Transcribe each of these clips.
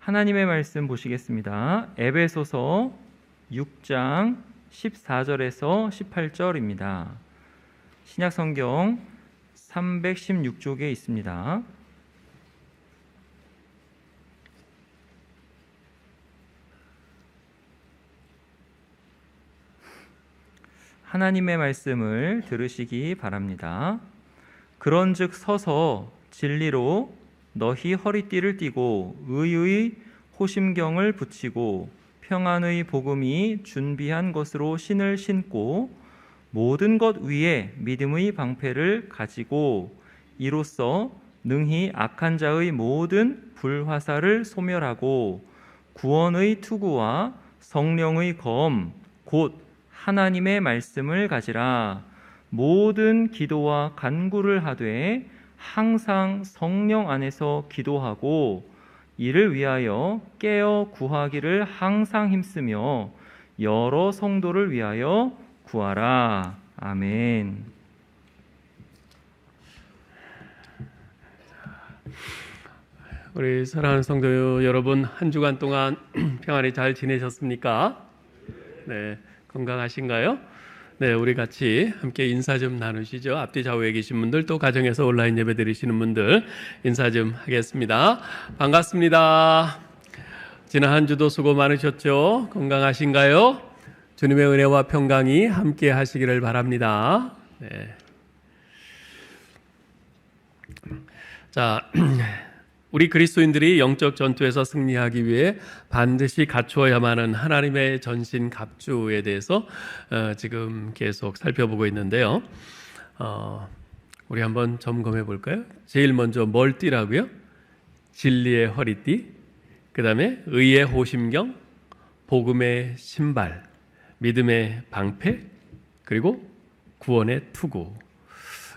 하나님의 말씀 보시겠습니다. 에베소서 6장 14절에서 18절입니다. 신약성경 316쪽에 있습니다. 하나님의 말씀을 들으시기 바랍니다. 그런즉 서서 진리로 너희 허리띠를 띠고 의의 호심경을 붙이고 평안의 복음이 준비한 것으로 신을 신고 모든 것 위에 믿음의 방패를 가지고 이로써 능히 악한 자의 모든 불화살을 소멸하고 구원의 투구와 성령의 검 곧 하나님의 말씀을 가지라. 모든 기도와 간구를 하되 항상 성령 안에서 기도하고 이를 위하여 깨어 구하기를 항상 힘쓰며 여러 성도를 위하여 구하라. 아멘. 우리 사랑하는 성도 여러분, 한 주간 동안 평안히 잘 지내셨습니까? 네, 건강하신가요? 네, 우리 같이 함께 인사 좀 나누시죠. 앞뒤 좌우에 계신 분들, 또 가정에서 온라인 예배 드리시는 분들 인사 좀 하겠습니다. 반갑습니다. 지난 한 주도 수고 많으셨죠? 건강하신가요? 주님의 은혜와 평강이 함께 하시기를 바랍니다. 네. 자, 우리 그리스도인들이 영적 전투에서 승리하기 위해 반드시 갖추어야만 하는 하나님의 전신 갑주에 대해서 지금 계속 살펴보고 있는데요. 우리 한번 점검해 볼까요? 제일 먼저 뭘 띠라고요? 진리의 허리띠, 그 다음에 의의 호심경, 복음의 신발, 믿음의 방패, 그리고 구원의 투구.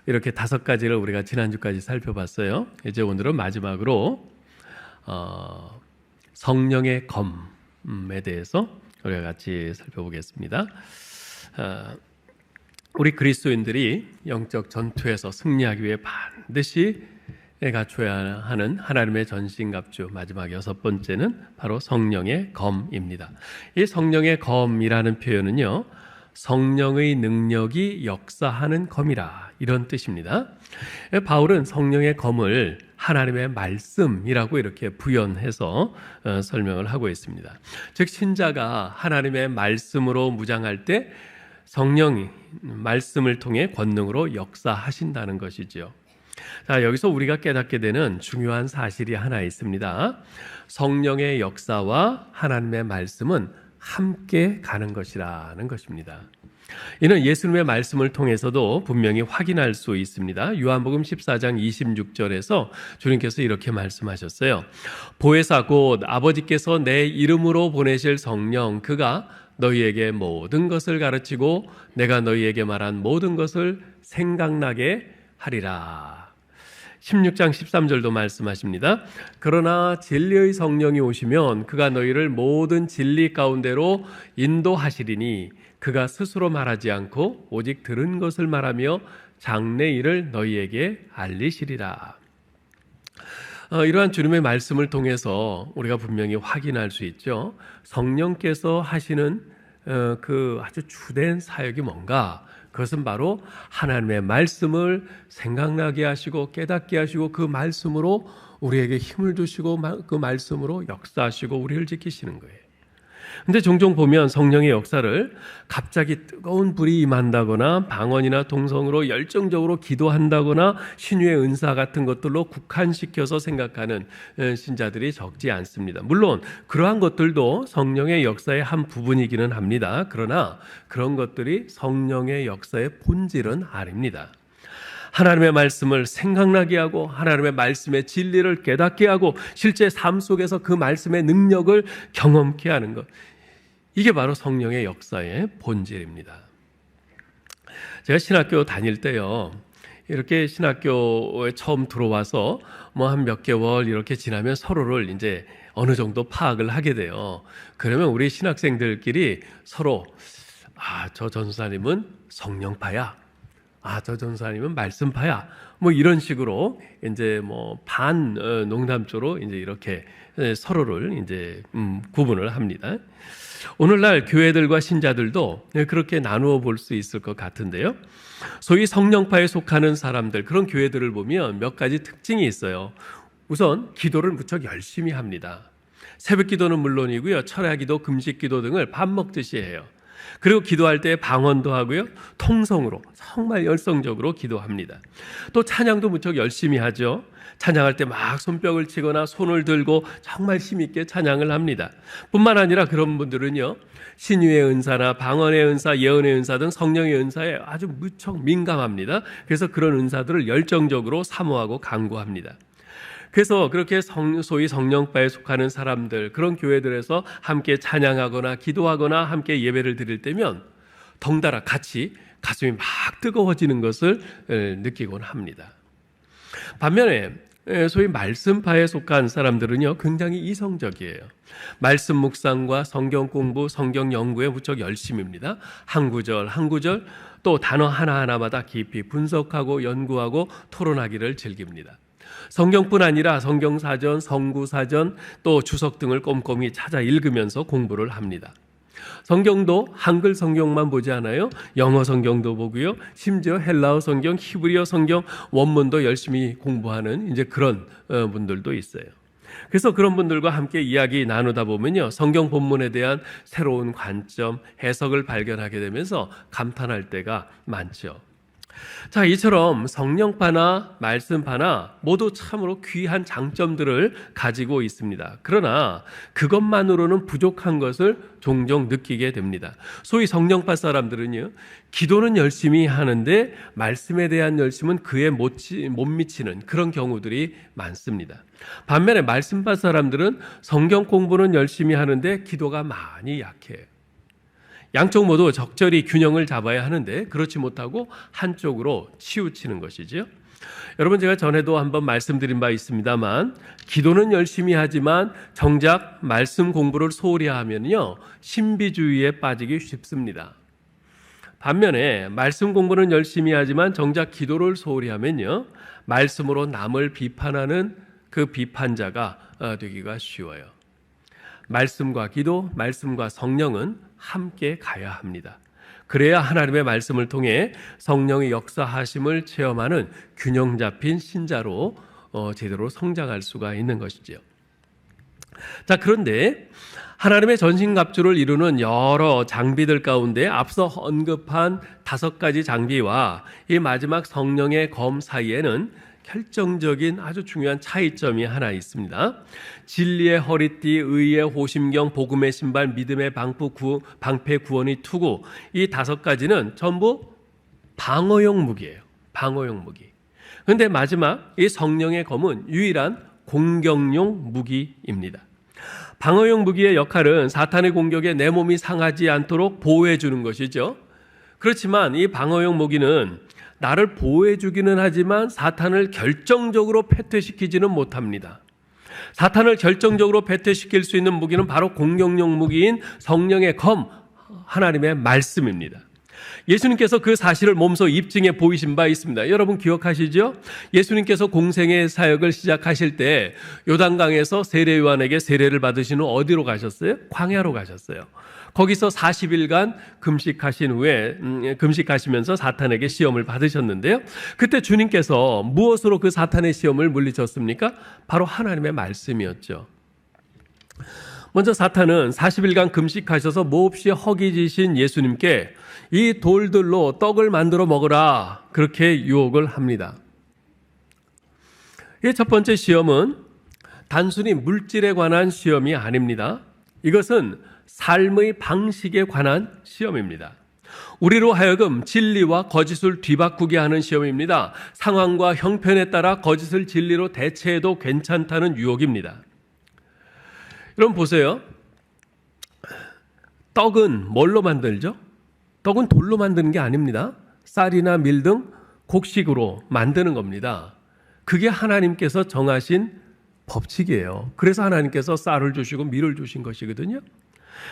이렇게 5가지를 우리가 지난주까지 살펴봤어요. 이제 오늘은 마지막으로 성령의 검에 대해서 우리가 같이 살펴보겠습니다. 우리 그리스도인들이 영적 전투에서 승리하기 위해 반드시 갖춰야 하는 하나님의 전신갑주, 마지막 6번째는 바로 성령의 검입니다. 이 성령의 검이라는 표현은요, 성령의 능력이 역사하는 검이라, 이런 뜻입니다. 바울은 성령의 검을 하나님의 말씀이라고 이렇게 부연해서 설명을 하고 있습니다. 즉, 신자가 하나님의 말씀으로 무장할 때 성령이 말씀을 통해 권능으로 역사하신다는 것이죠. 자, 여기서 우리가 깨닫게 되는 중요한 사실이 하나 있습니다. 성령의 역사와 하나님의 말씀은 함께 가는 것이라는 것입니다. 이는 예수님의 말씀을 통해서도 분명히 확인할 수 있습니다. 요한복음 14장 26절에서 주님께서 이렇게 말씀하셨어요. 보혜사 곧 아버지께서 내 이름으로 보내실 성령, 그가 너희에게 모든 것을 가르치고 내가 너희에게 말한 모든 것을 생각나게 하리라. 16장 13절도 말씀하십니다. 그러나 진리의 성령이 오시면 그가 너희를 모든 진리 가운데로 인도하시리니 그가 스스로 말하지 않고 오직 들은 것을 말하며 장래 일을 너희에게 알리시리라. 이러한 주님의 말씀을 통해서 우리가 분명히 확인할 수 있죠. 성령께서 하시는 그 아주 주된 사역이 뭔가? 그것은 바로 하나님의 말씀을 생각나게 하시고 깨닫게 하시고 그 말씀으로 우리에게 힘을 주시고 그 말씀으로 역사하시고 우리를 지키시는 거예요. 근데 종종 보면 성령의 역사를 갑자기 뜨거운 불이 임한다거나 방언이나 동성으로 열정적으로 기도한다거나 신유의 은사 같은 것들로 국한시켜서 생각하는 신자들이 적지 않습니다. 물론 그러한 것들도 성령의 역사의 한 부분이기는 합니다. 그러나 그런 것들이 성령의 역사의 본질은 아닙니다. 하나님의 말씀을 생각나게 하고 하나님의 말씀의 진리를 깨닫게 하고 실제 삶 속에서 그 말씀의 능력을 경험케 하는 것, 이게 바로 성령의 역사의 본질입니다. 제가 신학교 다닐 때요, 이렇게 신학교에 처음 들어와서 뭐 한 몇 개월 이렇게 지나면 서로를 이제 어느 정도 파악을 하게 돼요. 그러면 우리 신학생들끼리 서로 저 전사님은 성령파야, 저 전사님은 말씀파야, 뭐 이런 식으로 이제 뭐 반 농담조로 이제 이렇게 서로를 이제 구분을 합니다. 오늘날 교회들과 신자들도 그렇게 나누어 볼 수 있을 것 같은데요. 소위 성령파에 속하는 사람들, 그런 교회들을 보면 몇 가지 특징이 있어요. 우선 기도를 무척 열심히 합니다. 새벽 기도는 물론이고요, 철야 기도, 금식 기도 등을 밥 먹듯이 해요. 그리고 기도할 때 방언도 하고요, 통성으로 정말 열성적으로 기도합니다. 또 찬양도 무척 열심히 하죠. 찬양할 때 막 손뼉을 치거나 손을 들고 정말 힘있게 찬양을 합니다. 뿐만 아니라 그런 분들은요, 신유의 은사나 방언의 은사, 예언의 은사 등 성령의 은사에 아주 무척 민감합니다. 그래서 그런 은사들을 열정적으로 사모하고 간구합니다. 그래서 그렇게 소위 성령파에 속하는 사람들, 그런 교회들에서 함께 찬양하거나 기도하거나 함께 예배를 드릴 때면 덩달아 같이 가슴이 막 뜨거워지는 것을 느끼곤 합니다. 반면에 소위 말씀파에 속한 사람들은요, 굉장히 이성적이에요. 말씀 묵상과 성경 공부, 성경 연구에 무척 열심입니다. 한 구절 한 구절, 또 단어 하나하나마다 깊이 분석하고 연구하고 토론하기를 즐깁니다. 성경뿐 아니라 성경사전, 성구사전, 또 주석 등을 꼼꼼히 찾아 읽으면서 공부를 합니다. 성경도 한글 성경만 보지 않아요. 영어 성경도 보고요, 심지어 헬라어 성경, 히브리어 성경 원문도 열심히 공부하는 이제 그런 분들도 있어요. 그래서 그런 분들과 함께 이야기 나누다 보면요, 성경 본문에 대한 새로운 관점, 해석을 발견하게 되면서 감탄할 때가 많죠. 자, 이처럼 성령파나 말씀파나 모두 참으로 귀한 장점들을 가지고 있습니다. 그러나 그것만으로는 부족한 것을 종종 느끼게 됩니다. 소위 성령파 사람들은요, 기도는 열심히 하는데 말씀에 대한 열심은 그에 못 미치는 그런 경우들이 많습니다. 반면에 말씀파 사람들은 성경 공부는 열심히 하는데 기도가 많이 약해요. 양쪽 모두 적절히 균형을 잡아야 하는데 그렇지 못하고 한쪽으로 치우치는 것이죠. 여러분, 제가 전에도 한번 말씀드린 바 있습니다만, 기도는 열심히 하지만 정작 말씀 공부를 소홀히 하면요, 신비주의에 빠지기 쉽습니다. 반면에 말씀 공부는 열심히 하지만 정작 기도를 소홀히 하면요, 말씀으로 남을 비판하는 그 비판자가 되기가 쉬워요. 말씀과 기도, 말씀과 성령은 함께 가야 합니다. 그래야 하나님의 말씀을 통해 성령의 역사하심을 체험하는 균형 잡힌 신자로 제대로 성장할 수가 있는 것이죠. 자, 그런데 하나님의 전신갑주를 이루는 여러 장비들 가운데 앞서 언급한 5가지 장비와 이 마지막 성령의 검 사이에는 결정적인 아주 중요한 차이점이 하나 있습니다. 진리의 허리띠, 의의 호심경, 복음의 신발, 믿음의 방패, 구원의 투구, 이 5가지는 전부 방어용 무기예요. 방어용 무기. 그런데 마지막 이 성령의 검은 유일한 공격용 무기입니다. 방어용 무기의 역할은 사탄의 공격에 내 몸이 상하지 않도록 보호해 주는 것이죠. 그렇지만 이 방어용 무기는 나를 보호해 주기는 하지만 사탄을 결정적으로 패퇴시키지는 못합니다. 사탄을 결정적으로 패퇴시킬 수 있는 무기는 바로 공격용 무기인 성령의 검, 하나님의 말씀입니다. 예수님께서 그 사실을 몸소 입증해 보이신 바 있습니다. 여러분 기억하시죠? 예수님께서 공생의 사역을 시작하실 때 요단강에서 세례 요한에게 세례를 받으신 후 어디로 가셨어요? 광야로 가셨어요. 거기서 40일간 금식하신 후에 금식하시면서 사탄에게 시험을 받으셨는데요. 그때 주님께서 무엇으로 그 사탄의 시험을 물리쳤습니까? 바로 하나님의 말씀이었죠. 먼저 사탄은 40일간 금식하셔서 몹시 허기지신 예수님께 이 돌들로 떡을 만들어 먹으라, 그렇게 유혹을 합니다. 이 첫 번째 시험은 단순히 물질에 관한 시험이 아닙니다. 이것은 삶의 방식에 관한 시험입니다. 우리로 하여금 진리와 거짓을 뒤바꾸게 하는 시험입니다. 상황과 형편에 따라 거짓을 진리로 대체해도 괜찮다는 유혹입니다. 여러분 보세요. 떡은 뭘로 만들죠? 떡은 돌로 만드는 게 아닙니다. 쌀이나 밀 등 곡식으로 만드는 겁니다. 그게 하나님께서 정하신 법칙이에요. 그래서 하나님께서 쌀을 주시고 밀을 주신 것이거든요.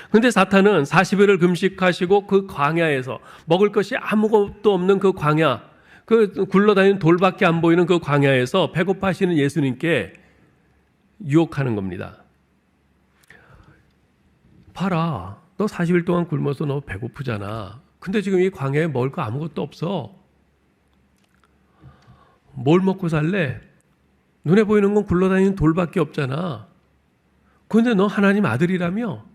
그런데 사탄은 40일을 금식하시고 그 광야에서 먹을 것이 아무것도 없는 그 광야, 그 굴러다니는 돌밖에 안 보이는 그 광야에서 배고파하시는 예수님께 유혹하는 겁니다. 봐라, 너 40일 동안 굶어서 너 배고프잖아. 근데 지금 이 광야에 먹을 거 아무것도 없어. 뭘 먹고 살래? 눈에 보이는 건 굴러다니는 돌밖에 없잖아. 그런데 너 하나님 아들이라며?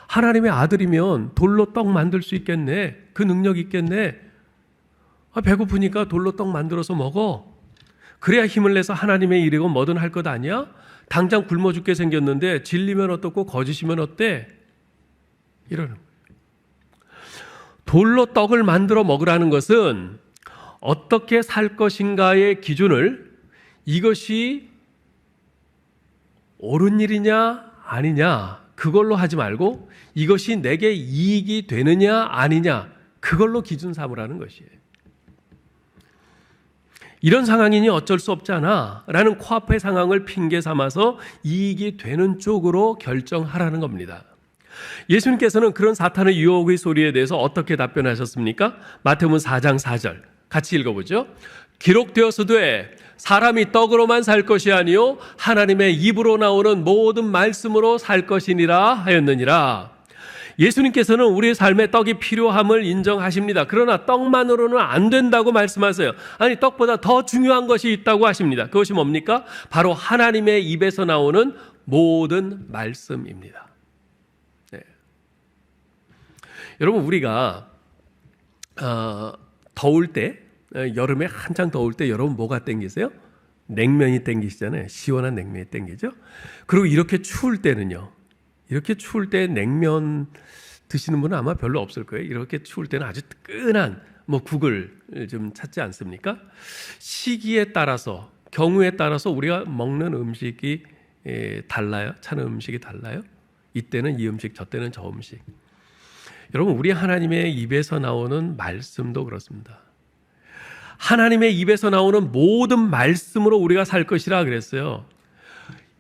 하나님의 아들이면 돌로 떡 만들 수 있겠네. 그 능력 있겠네. 배고프니까 돌로 떡 만들어서 먹어. 그래야 힘을 내서 하나님의 일이고 뭐든 할 것 아니야? 당장 굶어 죽게 생겼는데 진리면 어떻고 거짓이면 어때? 이러는 거예요. 돌로 떡을 만들어 먹으라는 것은 어떻게 살 것인가의 기준을 이것이 옳은 일이냐 아니냐 그걸로 하지 말고 이것이 내게 이익이 되느냐 아니냐 그걸로 기준 삼으라는 것이에요. 이런 상황이니 어쩔 수 없잖아 라는 코앞의 상황을 핑계 삼아서 이익이 되는 쪽으로 결정하라는 겁니다. 예수님께서는 그런 사탄의 유혹의 소리에 대해서 어떻게 답변하셨습니까? 마태복음 4장 4절 같이 읽어보죠. 기록되었으되 사람이 떡으로만 살 것이 아니요 하나님의 입으로 나오는 모든 말씀으로 살 것이니라 하였느니라. 예수님께서는 우리의 삶에 떡이 필요함을 인정하십니다. 그러나 떡만으로는 안 된다고 말씀하세요. 아니, 떡보다 더 중요한 것이 있다고 하십니다. 그것이 뭡니까? 바로 하나님의 입에서 나오는 모든 말씀입니다. 네. 여러분, 우리가 더울 때, 여름에 한창 더울 때 여러분 뭐가 땡기세요? 냉면이 땡기시잖아요. 시원한 냉면이 땡기죠. 그리고 이렇게 추울 때는요. 이렇게 추울 때 냉면 드시는 분은 아마 별로 없을 거예요. 이렇게 추울 때는 아주 뜨끈한 국을 좀 찾지 않습니까? 시기에 따라서, 경우에 따라서 우리가 먹는 음식이 달라요. 차는 음식이 달라요. 이때는 이 음식, 저 때는 저 음식. 여러분, 우리 하나님의 입에서 나오는 말씀도 그렇습니다. 하나님의 입에서 나오는 모든 말씀으로 우리가 살 것이라 그랬어요.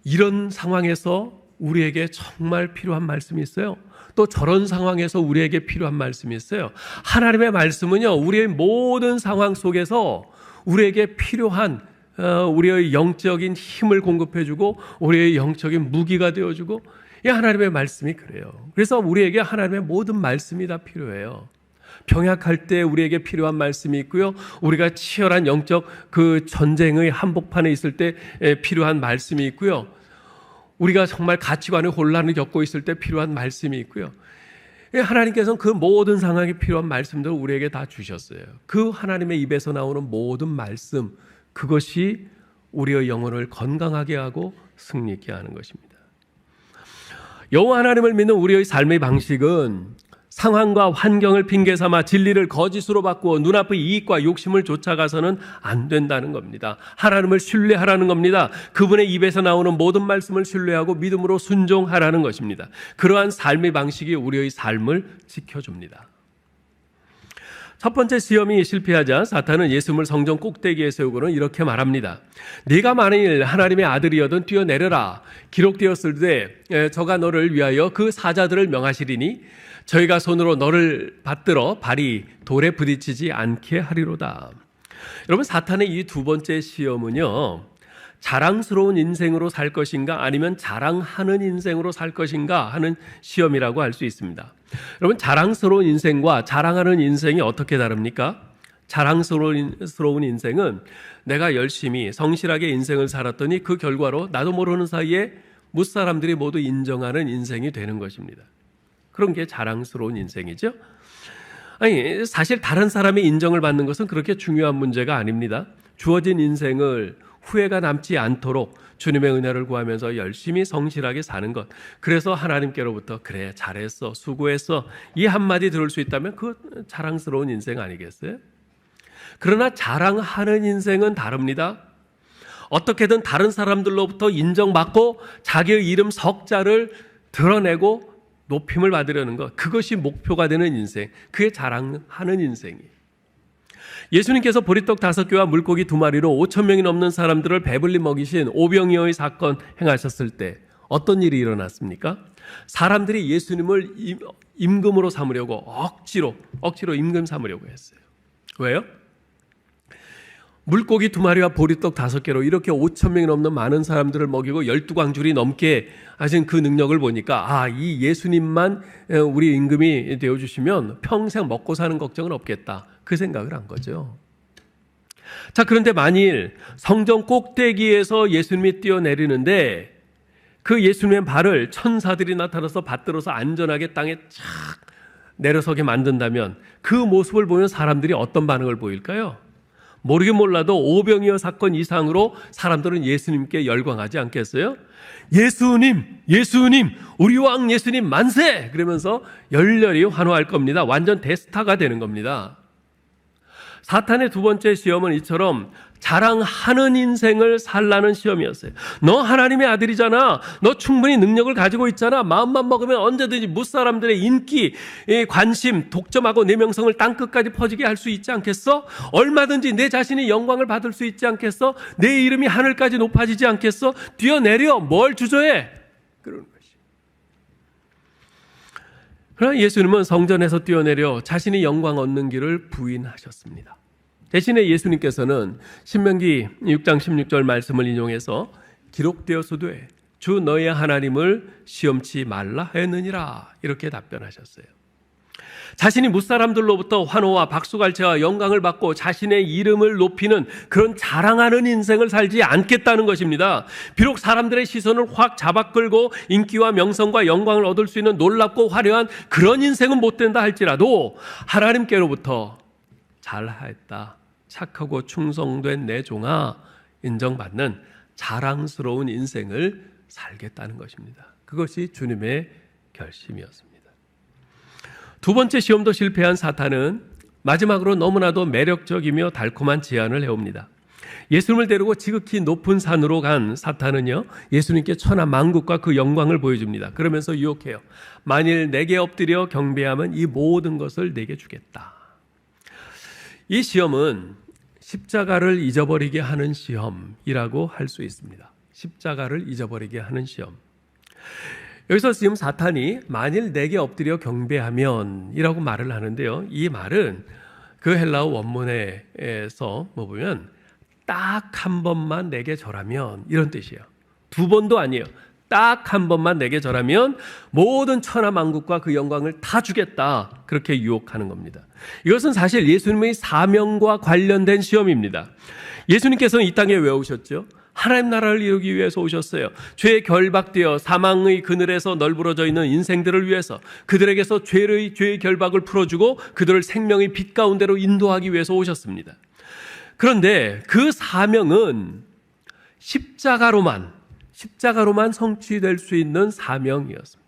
이런 상황에서 우리에게 정말 필요한 말씀이 있어요. 또 저런 상황에서 우리에게 필요한 말씀이 있어요. 하나님의 말씀은요, 우리의 모든 상황 속에서 우리에게 필요한 우리의 영적인 힘을 공급해주고 우리의 영적인 무기가 되어주고 이 하나님의 말씀이 그래요. 그래서 우리에게 하나님의 모든 말씀이 다 필요해요. 병약할 때 우리에게 필요한 말씀이 있고요. 우리가 치열한 영적 그 전쟁의 한복판에 있을 때 필요한 말씀이 있고요. 우리가 정말 가치관의 혼란을 겪고 있을 때 필요한 말씀이 있고요. 하나님께서는 그 모든 상황에 필요한 말씀들을 우리에게 다 주셨어요. 그 하나님의 입에서 나오는 모든 말씀, 그것이 우리의 영혼을 건강하게 하고 승리 있게 하는 것입니다. 여호와 하나님을 믿는 우리의 삶의 방식은 상황과 환경을 핑계 삼아 진리를 거짓으로 바꾸어 눈앞의 이익과 욕심을 쫓아가서는 안 된다는 겁니다. 하나님을 신뢰하라는 겁니다. 그분의 입에서 나오는 모든 말씀을 신뢰하고 믿음으로 순종하라는 것입니다. 그러한 삶의 방식이 우리의 삶을 지켜줍니다. 첫 번째 시험이 실패하자 사탄은 예수님을 성전 꼭대기에 세우고는 이렇게 말합니다. 네가 만일 하나님의 아들이여든 뛰어내려라. 기록되었을 때 저가 너를 위하여 그 사자들을 명하시리니 저희가 손으로 너를 받들어 발이 돌에 부딪히지 않게 하리로다. 여러분, 사탄의 이 두 번째 시험은요, 자랑스러운 인생으로 살 것인가 아니면 자랑하는 인생으로 살 것인가 하는 시험이라고 할 수 있습니다. 여러분, 자랑스러운 인생과 자랑하는 인생이 어떻게 다릅니까? 자랑스러운 인생은 내가 열심히 성실하게 인생을 살았더니 그 결과로 나도 모르는 사이에 무사람들이 모두 인정하는 인생이 되는 것입니다. 그런 게 자랑스러운 인생이죠. 아니, 사실 다른 사람의 인정을 받는 것은 그렇게 중요한 문제가 아닙니다. 주어진 인생을 후회가 남지 않도록 주님의 은혜를 구하면서 열심히 성실하게 사는 것. 그래서 하나님께로부터 그래, 잘했어, 수고했어 이 한마디 들을 수 있다면 그 자랑스러운 인생 아니겠어요? 그러나 자랑하는 인생은 다릅니다. 어떻게든 다른 사람들로부터 인정받고 자기의 이름 석자를 드러내고 높임을 받으려는 것, 그것이 목표가 되는 인생, 그게 자랑하는 인생이에요. 예수님께서 보리떡 5개와 물고기 2마리로 5,000명이 넘는 사람들을 배불리 먹이신 오병이어의 사건 행하셨을 때 어떤 일이 일어났습니까? 사람들이 예수님을 임금으로 삼으려고 억지로 임금 삼으려고 했어요. 왜요? 물고기 2마리와 보리떡 5개로 이렇게 5,000명이 넘는 많은 사람들을 먹이고 12광줄이 넘게 하신 그 능력을 보니까 이 예수님만 우리 임금이 되어주시면 평생 먹고 사는 걱정은 없겠다. 그 생각을 한 거죠. 자, 그런데 만일 성전 꼭대기에서 예수님이 뛰어내리는데 그 예수님의 발을 천사들이 나타나서 받들어서 안전하게 땅에 착 내려서게 만든다면 그 모습을 보면 사람들이 어떤 반응을 보일까요? 모르긴 몰라도 오병이어 사건 이상으로 사람들은 예수님께 열광하지 않겠어요? 예수님, 예수님, 우리 왕 예수님 만세! 그러면서 열렬히 환호할 겁니다. 완전 대스타가 되는 겁니다. 사탄의 2번째 시험은 이처럼 자랑하는 인생을 살라는 시험이었어요. 너 하나님의 아들이잖아. 너 충분히 능력을 가지고 있잖아. 마음만 먹으면 언제든지 무사람들의 인기, 관심, 독점하고 내 명성을 땅끝까지 퍼지게 할 수 있지 않겠어? 얼마든지 내 자신이 영광을 받을 수 있지 않겠어? 내 이름이 하늘까지 높아지지 않겠어? 뛰어내려. 뭘 주저해? 그러는 것이. 그러나 예수님은 성전에서 뛰어내려 자신이 영광 얻는 길을 부인하셨습니다. 대신에 예수님께서는 신명기 6장 16절 말씀을 인용해서 기록되었으되 주 너의 하나님을 시험치 말라 하였느니라 이렇게 답변하셨어요. 자신이 무사람들로부터 환호와 박수갈채와 영광을 받고 자신의 이름을 높이는 그런 자랑하는 인생을 살지 않겠다는 것입니다. 비록 사람들의 시선을 확 잡아끌고 인기와 명성과 영광을 얻을 수 있는 놀랍고 화려한 그런 인생은 못 된다 할지라도 하나님께로부터 잘하였다, 착하고 충성된 내 종아 인정받는 자랑스러운 인생을 살겠다는 것입니다. 그것이 주님의 결심이었습니다. 2번째 시험도 실패한 사탄은 마지막으로 너무나도 매력적이며 달콤한 제안을 해옵니다. 예수님을 데리고 지극히 높은 산으로 간 사탄은요, 예수님께 천하 만국과 그 영광을 보여줍니다. 그러면서 유혹해요. 만일 내게 엎드려 경배하면 이 모든 것을 내게 주겠다. 이 시험은 십자가를 잊어버리게 하는 시험이라고 할 수 있습니다. 십자가를 잊어버리게 하는 시험. 여기서 지금 사탄이 만일 내게 엎드려 경배하면 이라고 말을 하는데요. 이 말은 그 헬라어 원문에서 보면 딱 한 번만 내게 절하면 이런 뜻이에요. 2번도 아니에요. 딱 한 번만 내게 절하면 모든 천하 만국과 그 영광을 다 주겠다. 그렇게 유혹하는 겁니다. 이것은 사실 예수님의 사명과 관련된 시험입니다. 예수님께서는 이 땅에 왜 오셨죠? 하나님 나라를 이루기 위해서 오셨어요. 죄에 결박되어 사망의 그늘에서 널브러져 있는 인생들을 위해서 그들에게서 죄의 결박을 풀어주고 그들을 생명의 빛 가운데로 인도하기 위해서 오셨습니다. 그런데 그 사명은 십자가로만 성취될 수 있는 사명이었습니다.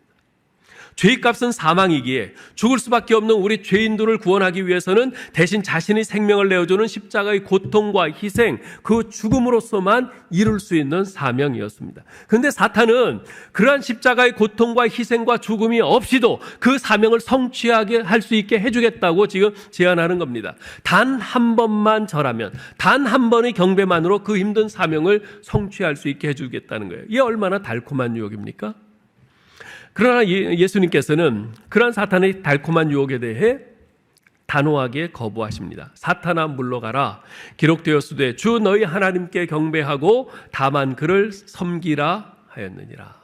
죄값은 사망이기에 죽을 수밖에 없는 우리 죄인들을 구원하기 위해서는 대신 자신의 생명을 내어주는 십자가의 고통과 희생, 그 죽음으로서만 이룰 수 있는 사명이었습니다. 그런데 사탄은 그러한 십자가의 고통과 희생과 죽음이 없이도 그 사명을 성취하게 할 수 있게 해주겠다고 지금 제안하는 겁니다. 단 한 번만 절하면, 단 한 번의 경배만으로 그 힘든 사명을 성취할 수 있게 해주겠다는 거예요. 이게 얼마나 달콤한 유혹입니까? 그러나 예수님께서는 그러한 사탄의 달콤한 유혹에 대해 단호하게 거부하십니다. 사탄아 물러가라. 기록되었으되 주 너희 하나님께 경배하고 다만 그를 섬기라 하였느니라.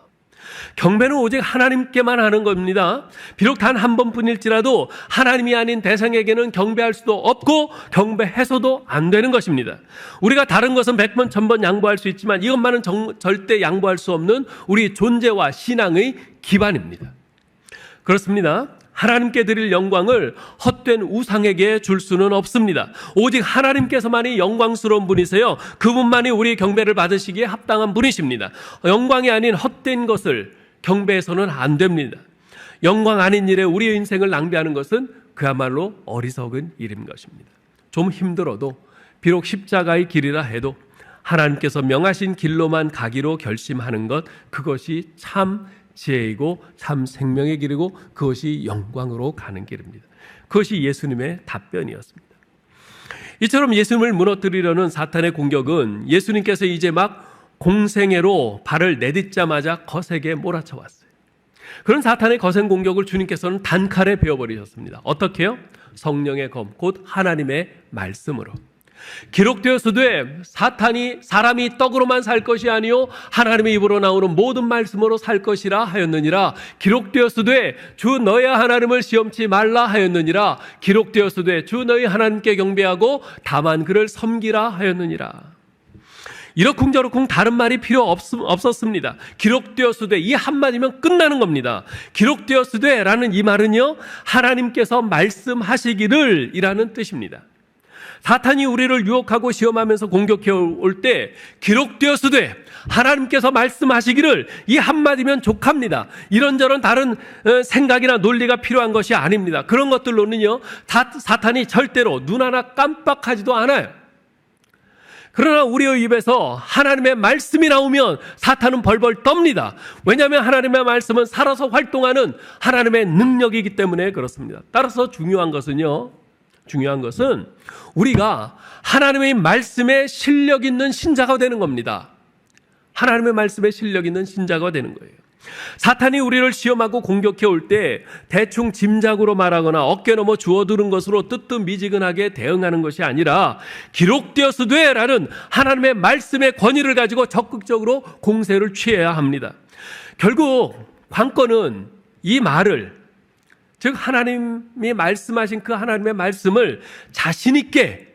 경배는 오직 하나님께만 하는 겁니다. 비록 단 한 번뿐일지라도 하나님이 아닌 대상에게는 경배할 수도 없고 경배해서도 안 되는 것입니다. 우리가 다른 것은 100번, 1000번 양보할 수 있지만 이것만은 절대 양보할 수 없는 우리 존재와 신앙의 기반입니다. 그렇습니다. 하나님께 드릴 영광을 헛된 우상에게 줄 수는 없습니다. 오직 하나님께서만이 영광스러운 분이세요. 그분만이 우리의 경배를 받으시기에 합당한 분이십니다. 영광이 아닌 헛된 것을 경배해서는 안 됩니다. 영광 아닌 일에 우리의 인생을 낭비하는 것은 그야말로 어리석은 일인 것입니다. 좀 힘들어도 비록 십자가의 길이라 해도 하나님께서 명하신 길로만 가기로 결심하는 것, 그것이 참 지혜이고 참 생명의 길이고 그것이 영광으로 가는 길입니다. 그것이 예수님의 답변이었습니다. 이처럼 예수님을 무너뜨리려는 사탄의 공격은 예수님께서 이제 막 공생애로 발을 내딛자마자 거세게 몰아쳐왔어요. 그런 사탄의 거센 공격을 주님께서는 단칼에 베어버리셨습니다. 어떻게요? 성령의 검, 곧 하나님의 말씀으로. 기록되었으되 사람이 떡으로만 살 것이 아니요 하나님의 입으로 나오는 모든 말씀으로 살 것이라 하였느니라. 기록되었으되 주 너의 하나님을 시험치 말라 하였느니라. 기록되었으되 주 너희 하나님께 경배하고 다만 그를 섬기라 하였느니라. 이러쿵저러쿵 다른 말이 필요 없었습니다. 기록되었으되 이 한마디면 끝나는 겁니다. 기록되었으되 라는 이 말은요, 하나님께서 말씀하시기를 이라는 뜻입니다. 사탄이 우리를 유혹하고 시험하면서 공격해 올 때 기록되었으되 하나님께서 말씀하시기를 이 한마디면 족합니다. 이런저런 다른 생각이나 논리가 필요한 것이 아닙니다. 그런 것들로는요, 사탄이 절대로 눈 하나 깜빡하지도 않아요. 그러나 우리의 입에서 하나님의 말씀이 나오면 사탄은 벌벌 떱니다. 왜냐하면 하나님의 말씀은 살아서 활동하는 하나님의 능력이기 때문에 그렇습니다. 따라서 중요한 것은 우리가 하나님의 말씀에 실력 있는 신자가 되는 겁니다. 하나님의 말씀에 실력 있는 신자가 되는 거예요. 사탄이 우리를 시험하고 공격해 올 때 대충 짐작으로 말하거나 어깨 넘어 주워들은 것으로 뜨뜻미지근하게 대응하는 것이 아니라 기록되었으되 라는 하나님의 말씀의 권위를 가지고 적극적으로 공세를 취해야 합니다. 결국 관건은 이 말을, 즉 하나님이 말씀하신 그 하나님의 말씀을 자신 있게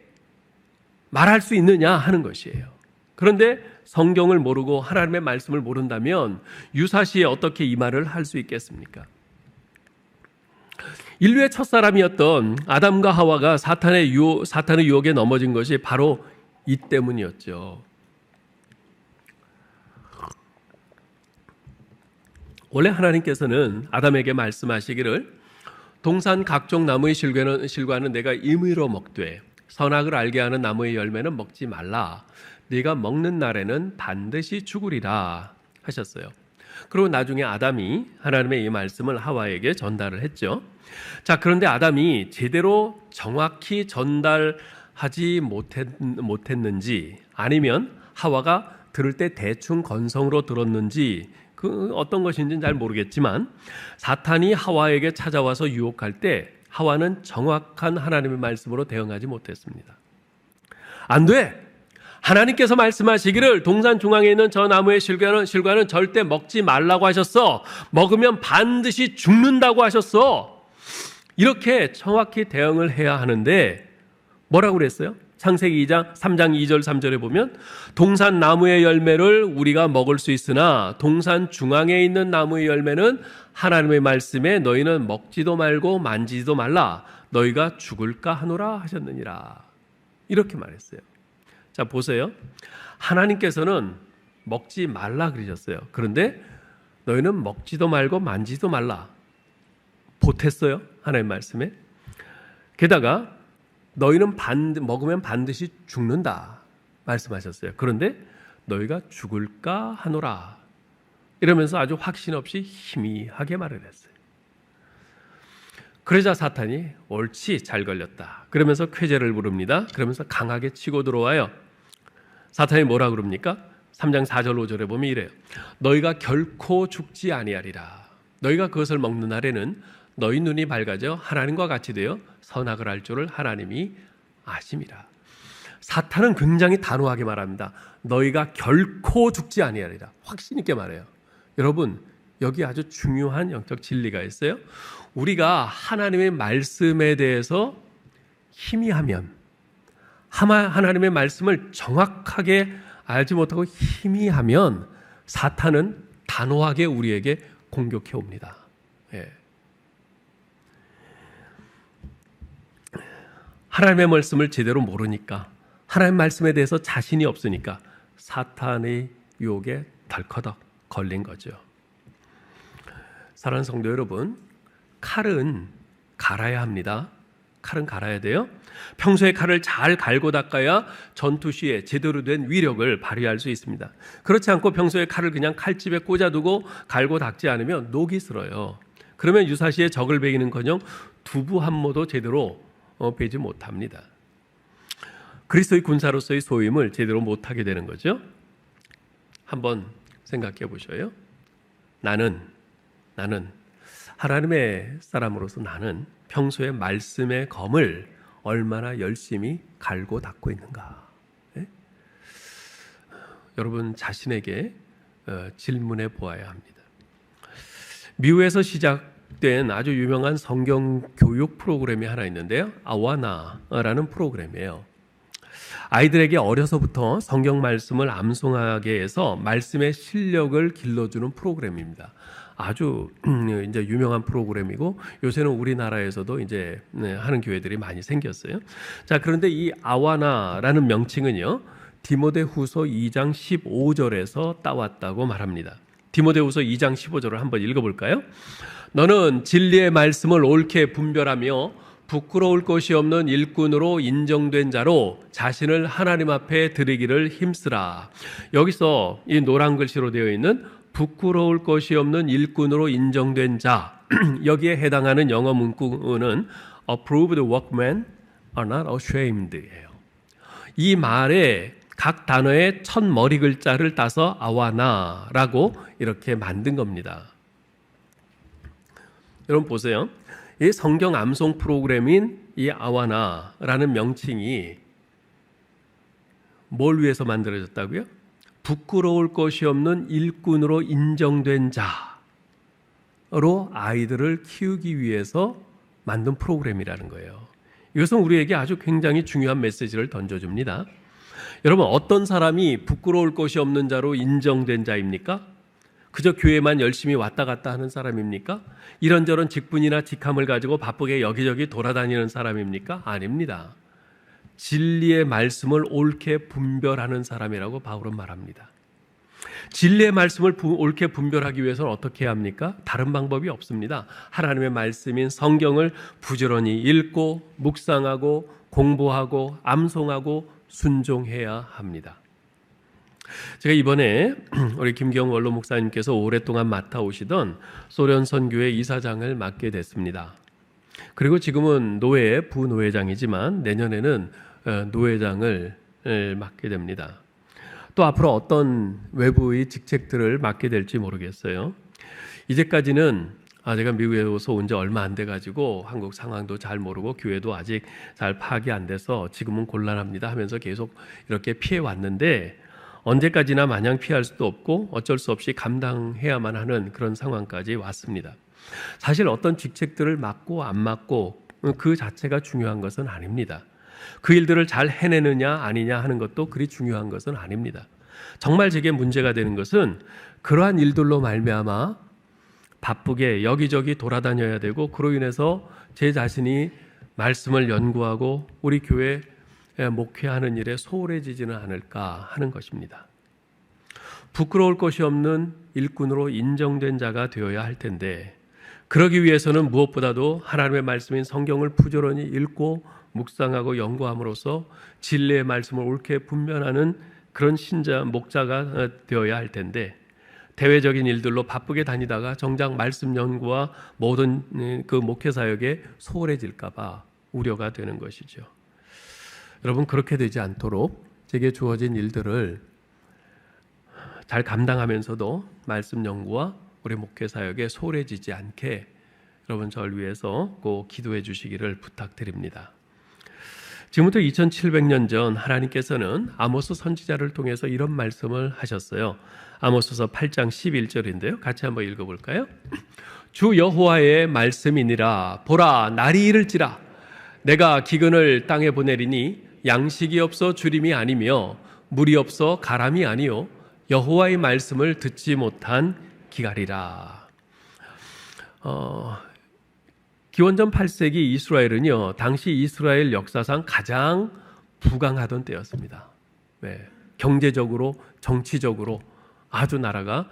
말할 수 있느냐 하는 것이에요. 그런데 성경을 모르고 하나님의 말씀을 모른다면 유사시에 어떻게 이 말을 할 수 있겠습니까? 인류의 첫사람이었던 아담과 하와가 사탄의 유혹에 넘어진 것이 바로 이 때문이었죠. 원래 하나님께서는 아담에게 말씀하시기를 동산 각종 나무의 실과는 내가 임의로 먹되 선악을 알게 하는 나무의 열매는 먹지 말라. 네가 먹는 날에는 반드시 죽으리라 하셨어요. 그리고 나중에 아담이 하나님의 이 말씀을 하와에게 전달을 했죠. 자, 그런데 아담이 제대로 정확히 전달하지 못했는지 아니면 하와가 들을 때 대충 건성으로 들었는지 그 어떤 것인지는 잘 모르겠지만 사탄이 하와에게 찾아와서 유혹할 때 하와는 정확한 하나님의 말씀으로 대응하지 못했습니다. 안 돼! 하나님께서 말씀하시기를 동산 중앙에 있는 저 나무의 실과는 절대 먹지 말라고 하셨어. 먹으면 반드시 죽는다고 하셨어. 이렇게 정확히 대응을 해야 하는데 뭐라고 그랬어요? 창세기 3장 2절 3절에 보면 동산 나무의 열매를 우리가 먹을 수 있으나 동산 중앙에 있는 나무의 열매는 하나님의 말씀에 너희는 먹지도 말고 만지지도 말라. 너희가 죽을까 하노라 하셨느니라. 이렇게 말했어요. 자, 보세요. 하나님께서는 먹지 말라 그러셨어요. 그런데 너희는 먹지도 말고 만지지도 말라. 보탰어요. 하나님 말씀에. 게다가 너희는 먹으면 반드시 죽는다 말씀하셨어요. 그런데 너희가 죽을까 하노라. 이러면서 아주 확신 없이 희미하게 말을 했어요. 그러자 사탄이 옳지 잘 걸렸다. 그러면서 쾌재를 부릅니다. 그러면서 강하게 치고 들어와요. 사탄이 뭐라 그럽니까? 3장 4절 5절에 보면 이래요. 너희가 결코 죽지 아니하리라. 너희가 그것을 먹는 날에는 너희 눈이 밝아져 하나님과 같이 되어 선악을 알 줄을 하나님이 아심이라. 사탄은 굉장히 단호하게 말합니다. 너희가 결코 죽지 아니하리라. 확신 있게 말해요. 여러분, 여기 아주 중요한 영적 진리가 있어요. 우리가 하나님의 말씀에 대해서 희미하면, 하나님의 말씀을 정확하게 알지 못하고 희미하면 사탄은 단호하게 우리에게 공격해 옵니다. 예. 하나님의 말씀을 제대로 모르니까, 하나님의 말씀에 대해서 자신이 없으니까 사탄의 유혹에 덜커덕 걸린 거죠. 사랑하는 성도 여러분, 칼은 갈아야 합니다. 칼은 갈아야 돼요. 평소에 칼을 잘 갈고 닦아야 전투 시에 제대로 된 위력을 발휘할 수 있습니다. 그렇지 않고 평소에 칼을 그냥 칼집에 꽂아두고 갈고 닦지 않으면 녹이 슬어요. 그러면 유사시에 적을 베기는커녕 두부 한 모도 제대로 베지 못합니다. 그리스도의 군사로서의 소임을 제대로 못하게 되는 거죠. 한번 생각해 보셔요. 나는 하나님의 사람으로서 나는 평소에 말씀의 검을 얼마나 열심히 갈고 닦고 있는가. 예? 여러분 자신에게 질문해 보아야 합니다. 미국에서 시작된 아주 유명한 성경 교육 프로그램이 하나 있는데요. 아와나라는 프로그램이에요. 아이들에게 어려서부터 성경 말씀을 암송하게 해서 말씀의 실력을 길러주는 프로그램입니다. 아주 이제 유명한 프로그램이고 요새는 우리나라에서도 이제 하는 교회들이 많이 생겼어요. 자, 그런데 이 아와나라는 명칭은요, 디모데후서 2장 15절에서 따왔다고 말합니다. 디모데후서 2장 15절을 한번 읽어볼까요? 너는 진리의 말씀을 옳게 분별하며 부끄러울 것이 없는 일꾼으로 인정된 자로 자신을 하나님 앞에 드리기를 힘쓰라. 여기서 이 노란 글씨로 되어 있는 부끄러울 것이 없는 일꾼으로 인정된 자, 여기에 해당하는 영어 문구는 approved workmen are not ashamed예요. 이 말에 각 단어의 첫 머리 글자를 따서 아와나라고 이렇게 만든 겁니다. 여러분 보세요. 이 성경 암송 프로그램인 이 아와나라는 명칭이 뭘 위해서 만들어졌다고요? 부끄러울 것이 없는 일꾼으로 인정된 자로 아이들을 키우기 위해서 만든 프로그램이라는 거예요. 이것은 우리에게 아주 굉장히 중요한 메시지를 던져줍니다. 여러분, 어떤 사람이 부끄러울 것이 없는 자로 인정된 자입니까? 그저 교회만 열심히 왔다 갔다 하는 사람입니까? 이런저런 직분이나 직함을 가지고 바쁘게 여기저기 돌아다니는 사람입니까? 아닙니다. 진리의 말씀을 옳게 분별하는 사람이라고 바울은 말합니다. 진리의 말씀을 옳게 분별하기 위해서는 어떻게 해야 합니까? 다른 방법이 없습니다. 하나님의 말씀인 성경을 부지런히 읽고 묵상하고 공부하고 암송하고 순종해야 합니다. 제가 이번에 우리 김경 원로 목사님께서 오랫동안 맡아오시던 소련 선교회 이사장을 맡게 됐습니다. 그리고 지금은 노회 부노회장이지만 내년에는 노회장을 맡게 됩니다. 또 앞으로 어떤 외부의 직책들을 맡게 될지 모르겠어요. 이제까지는 제가 미국에서 온 지 얼마 안 돼가지고 한국 상황도 잘 모르고 교회도 아직 잘 파악이 안 돼서 지금은 곤란합니다 하면서 계속 이렇게 피해 왔는데, 언제까지나 마냥 피할 수도 없고 어쩔 수 없이 감당해야만 하는 그런 상황까지 왔습니다. 사실 어떤 직책들을 맡고 안 맡고 그 자체가 중요한 것은 아닙니다. 그 일들을 잘 해내느냐 아니냐 하는 것도 그리 중요한 것은 아닙니다. 정말 제게 문제가 되는 것은 그러한 일들로 말미암아 바쁘게 여기저기 돌아다녀야 되고 그로 인해서 제 자신이 말씀을 연구하고 우리 교회 목회하는 일에 소홀해지지는 않을까 하는 것입니다. 부끄러울 것이 없는 일꾼으로 인정된 자가 되어야 할 텐데, 그러기 위해서는 무엇보다도 하나님의 말씀인 성경을 부지런히 읽고 묵상하고 연구함으로써 진리의 말씀을 옳게 분별하는 그런 신자, 목자가 되어야 할 텐데, 대외적인 일들로 바쁘게 다니다가 정작 말씀 연구와 모든 그 목회 사역에 소홀해질까 봐 우려가 되는 것이죠. 여러분, 그렇게 되지 않도록 제게 주어진 일들을 잘 감당하면서도 말씀 연구와 우리 목회 사역에 소홀해지지 않게 여러분 저를 위해서 꼭 기도해 주시기를 부탁드립니다. 지금부터 2700년 전 하나님께서는 아모스 선지자를 통해서 이런 말씀을 하셨어요. 아모스서 8장 11절인데요. 같이 한번 읽어볼까요? 주 여호와의 말씀이니라. 보라, 날이 이를지라. 내가 기근을 땅에 보내리니 양식이 없어 주림이 아니며 물이 없어 가람이 아니요 여호와의 말씀을 듣지 못한 기갈이라. 기원전 8세기 이스라엘은요, 당시 이스라엘 역사상 가장 부강하던 때였습니다. 네, 경제적으로, 정치적으로 아주 나라가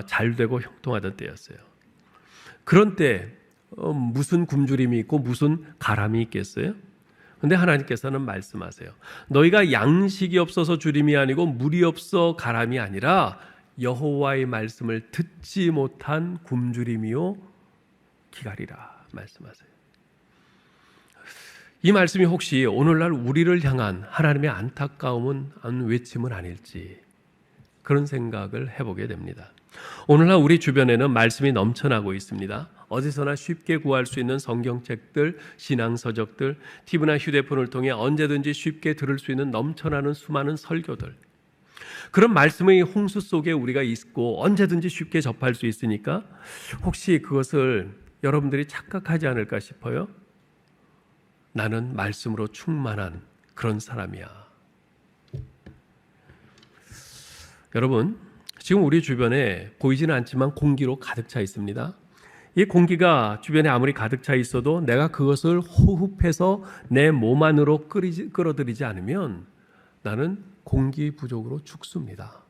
잘 되고 형통하던 때였어요. 그런 때 무슨 굶주림이 있고 무슨 가람이 있겠어요? 근데 하나님께서는 말씀하세요. 너희가 양식이 없어서 주림이 아니고 물이 없어 가람이 아니라 여호와의 말씀을 듣지 못한 굶주림이요 기갈이라 말씀하세요. 이 말씀이 혹시 오늘날 우리를 향한 하나님의 안타까움은 외침은 아닐지 그런 생각을 해보게 됩니다. 오늘날 우리 주변에는 말씀이 넘쳐나고 있습니다. 어디서나 쉽게 구할 수 있는 성경책들, 신앙서적들, TV나 휴대폰을 통해 언제든지 쉽게 들을 수 있는 넘쳐나는 수많은 설교들. 그런 말씀의 홍수 속에 우리가 있고 언제든지 쉽게 접할 수 있으니까 혹시 그것을 여러분들이 착각하지 않을까 싶어요. 나는 말씀으로 충만한 그런 사람이야. 여러분, 지금 우리 주변에 보이지는 않지만 공기로 가득 차 있습니다. 이 공기가 주변에 아무리 가득 차 있어도 내가 그것을 호흡해서 내 몸 안으로 끌어들이지 않으면 나는 공기 부족으로 죽습니다.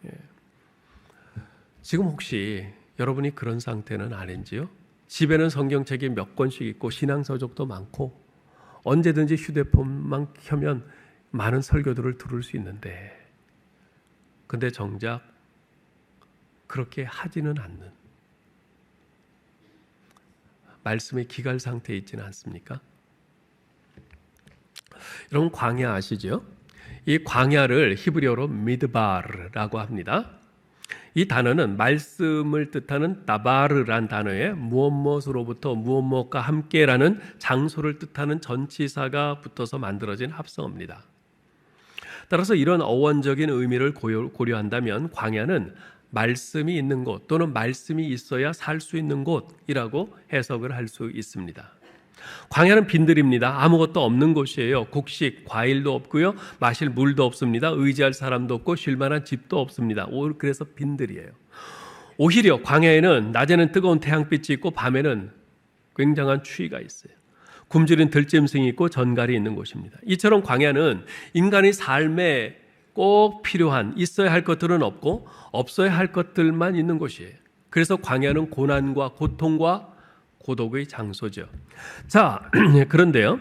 예. 지금 혹시 여러분이 그런 상태는 아닌지요? 집에는 성경책이 몇 권씩 있고 신앙서적도 많고 언제든지 휴대폰만 켜면 많은 설교들을 들을 수 있는데 근데 정작 그렇게 하지는 않는 말씀의 기갈 상태에 있지는 않습니까? 여러분 광야 아시죠? 이 광야를 히브리어로 미드바르라고 합니다. 이 단어는 말씀을 뜻하는 다바르란 단어에 무엇무엇으로부터 무엇무엇과 함께라는 장소를 뜻하는 전치사가 붙어서 만들어진 합성어입니다. 따라서 이런 어원적인 의미를 고려한다면 광야는 말씀이 있는 곳 또는 말씀이 있어야 살 수 있는 곳이라고 해석을 할 수 있습니다. 광야는 빈들입니다. 아무것도 없는 곳이에요. 곡식, 과일도 없고요. 마실 물도 없습니다. 의지할 사람도 없고 쉴 만한 집도 없습니다. 그래서 빈들이에요. 오히려 광야에는 낮에는 뜨거운 태양빛이 있고 밤에는 굉장한 추위가 있어요. 굶주린 들짐승이 있고 전갈이 있는 곳입니다. 이처럼 광야는 인간의 삶에 꼭 필요한 있어야 할 것들은 없고 없어야 할 것들만 있는 곳이에요. 그래서 광야는 고난과 고통과 고독의 장소죠. 자, 그런데요.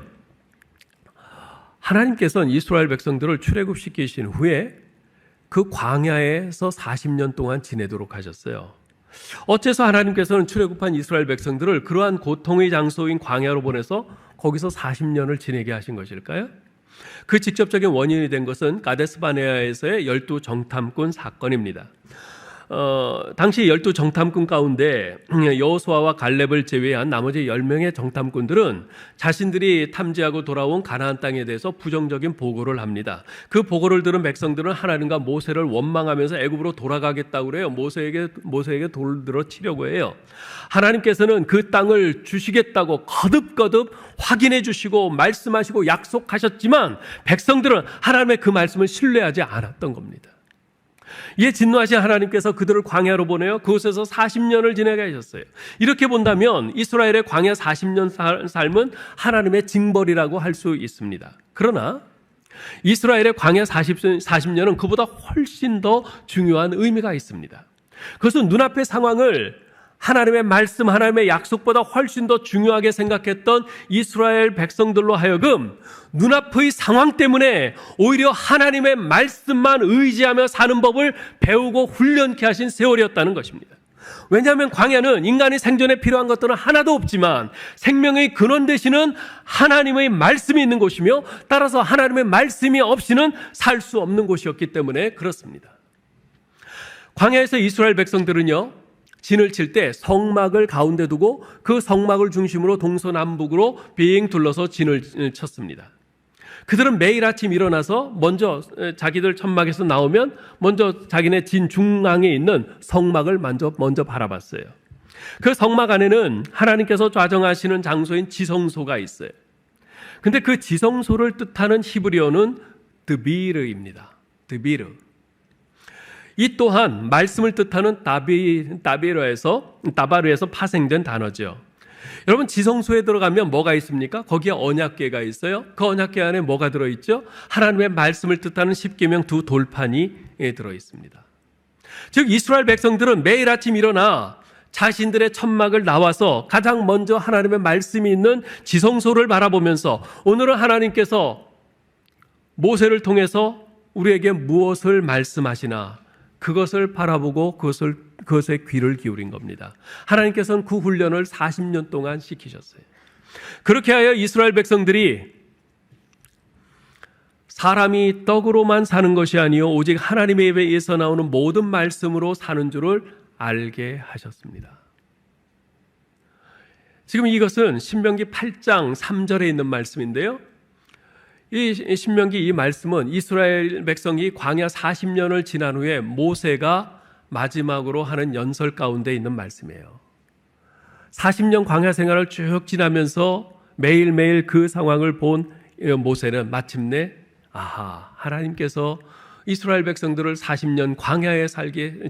하나님께서는 이스라엘 백성들을 출애굽시키신 후에 그 광야에서 40년 동안 지내도록 하셨어요. 어째서 하나님께서는 출애굽한 이스라엘 백성들을 그러한 고통의 장소인 광야로 보내서 거기서 40년을 지내게 하신 것일까요? 그 직접적인 원인이 된 것은 가데스 바네아에서의 12 정탐꾼 사건입니다. 당시 12 정탐꾼 가운데 여호수아와 갈렙을 제외한 나머지 10명의 정탐꾼들은 자신들이 탐지하고 돌아온 가나안 땅에 대해서 부정적인 보고를 합니다. 그 보고를 들은 백성들은 하나님과 모세를 원망하면서 애굽으로 돌아가겠다고 그래요. 모세에게 돌을 들어 치려고 해요. 하나님께서는 그 땅을 주시겠다고 거듭거듭 확인해 주시고 말씀하시고 약속하셨지만 백성들은 하나님의 그 말씀을 신뢰하지 않았던 겁니다. 이에 진노하신 하나님께서 그들을 광야로 보내어 그곳에서 40년을 지내게 하셨어요. 이렇게 본다면 이스라엘의 광야 40년 삶은 하나님의 징벌이라고 할 수 있습니다. 그러나 이스라엘의 광야 40년은 그보다 훨씬 더 중요한 의미가 있습니다. 그것은 눈앞의 상황을 하나님의 말씀, 하나님의 약속보다 훨씬 더 중요하게 생각했던 이스라엘 백성들로 하여금 눈앞의 상황 때문에 오히려 하나님의 말씀만 의지하며 사는 법을 배우고 훈련케 하신 세월이었다는 것입니다. 왜냐하면 광야는 인간이 생존에 필요한 것들은 하나도 없지만 생명의 근원 되시는 하나님의 말씀이 있는 곳이며 따라서 하나님의 말씀이 없이는 살 수 없는 곳이었기 때문에 그렇습니다. 광야에서 이스라엘 백성들은요, 진을 칠 때 성막을 가운데 두고 그 성막을 중심으로 동서남북으로 빙 둘러서 진을 쳤습니다. 그들은 매일 아침 일어나서 먼저 자기들 천막에서 나오면 먼저 자기네 진 중앙에 있는 성막을 먼저 바라봤어요. 그 성막 안에는 하나님께서 좌정하시는 장소인 지성소가 있어요. 근데 그 지성소를 뜻하는 히브리어는 드비르입니다. 드비르. 이 또한 말씀을 뜻하는 다바르에서 파생된 단어죠. 여러분 지성소에 들어가면 뭐가 있습니까? 거기에 언약궤가 있어요. 그 언약궤 안에 뭐가 들어있죠? 하나님의 말씀을 뜻하는 십계명 2 돌판이 들어있습니다. 즉 이스라엘 백성들은 매일 아침 일어나 자신들의 천막을 나와서 가장 먼저 하나님의 말씀이 있는 지성소를 바라보면서 오늘은 하나님께서 모세를 통해서 우리에게 무엇을 말씀하시나 그것을 바라보고 그것에 귀를 기울인 겁니다. 하나님께서는 그 훈련을 40년 동안 시키셨어요. 그렇게 하여 이스라엘 백성들이 사람이 떡으로만 사는 것이 아니요 오직 하나님의 입에서 나오는 모든 말씀으로 사는 줄을 알게 하셨습니다. 지금 이것은 신명기 8장 3절에 있는 말씀인데요. 이 신명기 이 말씀은 이스라엘 백성이 광야 40년을 지난 후에 모세가 마지막으로 하는 연설 가운데 있는 말씀이에요. 40년 광야 생활을 쭉 지나면서 매일매일 그 상황을 본 모세는 마침내 하나님께서 이스라엘 백성들을 40년 광야에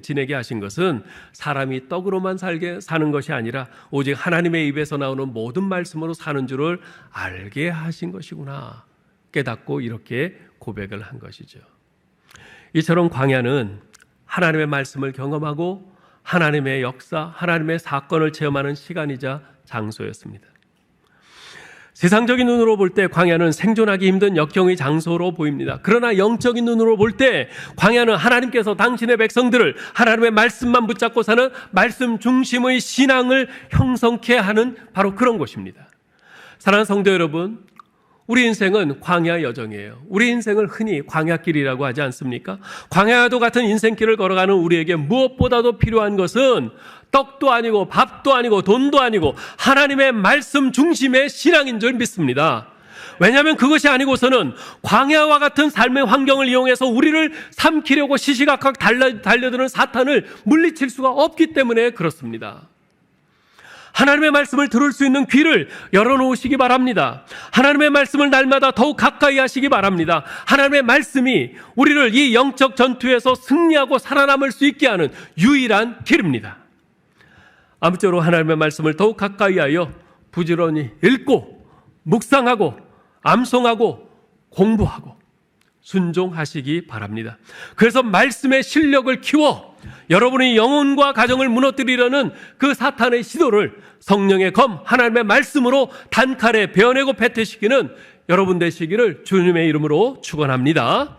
지내게 하신 것은 사람이 떡으로만 사는 것이 아니라 오직 하나님의 입에서 나오는 모든 말씀으로 사는 줄을 알게 하신 것이구나 깨닫고 이렇게 고백을 한 것이죠. 이처럼 광야는 하나님의 말씀을 경험하고 하나님의 역사, 하나님의 사건을 체험하는 시간이자 장소였습니다. 세상적인 눈으로 볼 때 광야는 생존하기 힘든 역경의 장소로 보입니다. 그러나 영적인 눈으로 볼 때 광야는 하나님께서 당신의 백성들을 하나님의 말씀만 붙잡고 사는 말씀 중심의 신앙을 형성케 하는 바로 그런 곳입니다. 사랑하는 성도 여러분, 우리 인생은 광야 여정이에요. 우리 인생을 흔히 광야길이라고 하지 않습니까? 광야와도 같은 인생길을 걸어가는 우리에게 무엇보다도 필요한 것은 떡도 아니고 밥도 아니고 돈도 아니고 하나님의 말씀 중심의 신앙인 줄 믿습니다. 왜냐하면 그것이 아니고서는 광야와 같은 삶의 환경을 이용해서 우리를 삼키려고 시시각각 달려드는 사탄을 물리칠 수가 없기 때문에 그렇습니다. 하나님의 말씀을 들을 수 있는 귀를 열어놓으시기 바랍니다. 하나님의 말씀을 날마다 더욱 가까이 하시기 바랍니다. 하나님의 말씀이 우리를 이 영적 전투에서 승리하고 살아남을 수 있게 하는 유일한 길입니다. 아무쪼록 하나님의 말씀을 더욱 가까이 하여 부지런히 읽고 묵상하고 암송하고 공부하고 순종하시기 바랍니다. 그래서 말씀의 실력을 키워 여러분의 영혼과 가정을 무너뜨리려는 그 사탄의 시도를 성령의 검 하나님의 말씀으로 단칼에 베어내고 패퇴시키는 여러분 되시기를 주님의 이름으로 축원합니다.